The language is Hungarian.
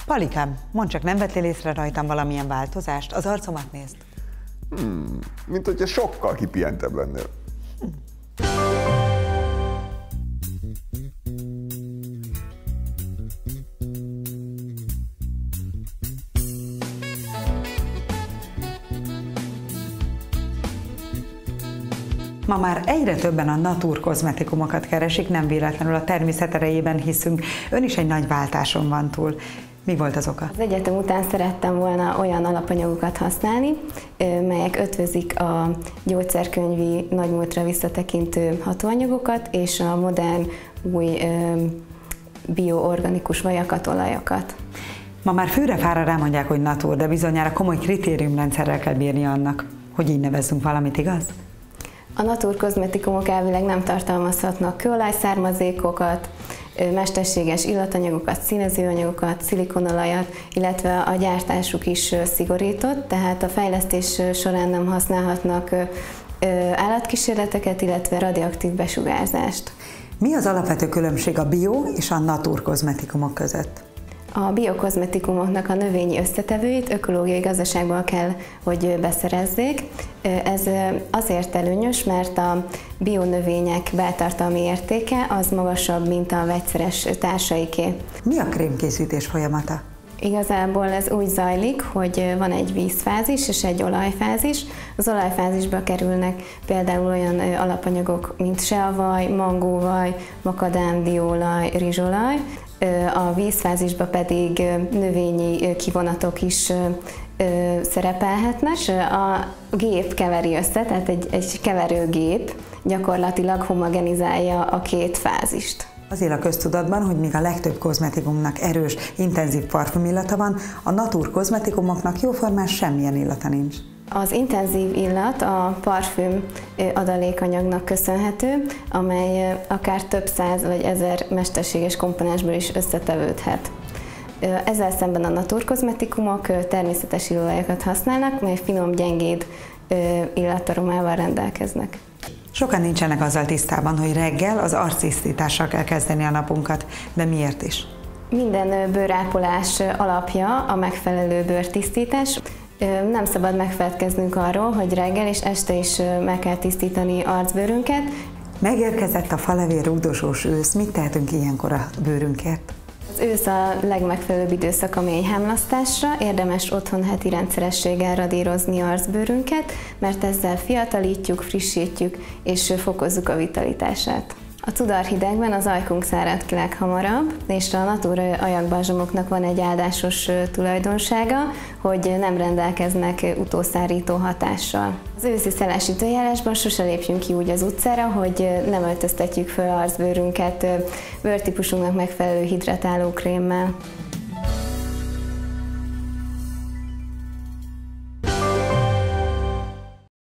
Palikám, mondd csak, nem vettél észre rajtam valamilyen változást? Az arcomat nézd. Mint hogyha sokkal kipihentebb lennél. Ma már egyre többen a Natur kozmetikumokat keresik, nem véletlenül a természet erejében hiszünk. Ön is egy nagy váltáson van túl. Mi volt az oka? Az egyetem után szerettem volna olyan alapanyagokat használni, melyek ötvözik a gyógyszerkönyvi nagymúltra visszatekintő hatóanyagokat és a modern, új bioorganikus vajakat, olajakat. Ma már fűre-fára rámondják, hogy natur, de bizonyára komoly kritériumrendszerrel kell bírni annak, hogy így nevezzünk valamit, igaz? A Natur kozmetikumok elvileg nem tartalmazhatnak kőolaj-származékokat, mesterséges illatanyagokat, színezőanyagokat, szilikonolajat, illetve a gyártásuk is szigorított, tehát a fejlesztés során nem használhatnak állatkísérleteket, illetve radioaktív besugárzást. Mi az alapvető különbség a bio és a natur kozmetikumok között? A biokozmetikumoknak a növényi összetevőit ökológiai gazdaságból kell, hogy beszerezzék. Ez azért előnyös, mert a bionövények beltartalmi értéke az magasabb, mint a vegyszeres társaiké. Mi a krémkészítés folyamata? Igazából ez úgy zajlik, hogy van egy vízfázis és egy olajfázis. Az olajfázisba kerülnek például olyan alapanyagok, mint seavaj, mangóvaj, makadám-dióolaj, rizsolaj. A vízfázisba pedig növényi kivonatok is szerepelhetnek. A gép keveri össze, tehát egy keverőgép gyakorlatilag homogenizálja a két fázist. Az él a köztudatban, hogy míg a legtöbb kozmetikumnak erős, intenzív parfümillata van, a natur kozmetikumoknak jóformán semmilyen illata nincs. Az intenzív illat a parfüm adalékanyagnak köszönhető, amely akár több száz vagy ezer mesterséges komponensből is összetevődhet. Ezzel szemben a natur kozmetikumok természetes illóolajokat használnak, mely finom, gyengéd illataromával rendelkeznek. Sokan nincsenek azzal tisztában, hogy reggel az arctisztítással kell kezdeni a napunkat, de miért is? Minden bőrápolás alapja a megfelelő bőrtisztítás. Nem szabad megfeledkeznünk arról, hogy reggel és este is meg kell tisztítani arcbőrünket. Megérkezett a falevél rúgdosós ősz, mit tehetünk ilyenkor a bőrünkért? Az ősz a legmegfelelőbb időszak a mélyhámlasztásra, érdemes otthon heti rendszerességgel radírozni arcbőrünket, mert ezzel fiatalítjuk, frissítjük és fokozzuk a vitalitását. A tudarhidegben az ajkunk szárad ki leghamarabb, és a natur ajakbalzsamoknak van egy áldásos tulajdonsága, hogy nem rendelkeznek utószárító hatással. Az őszi szeles időjárásban sose lépjünk ki úgy az utcára, hogy nem öltöztetjük föl arcbőrünket bőrtípusunknak megfelelő hidratáló krémmel.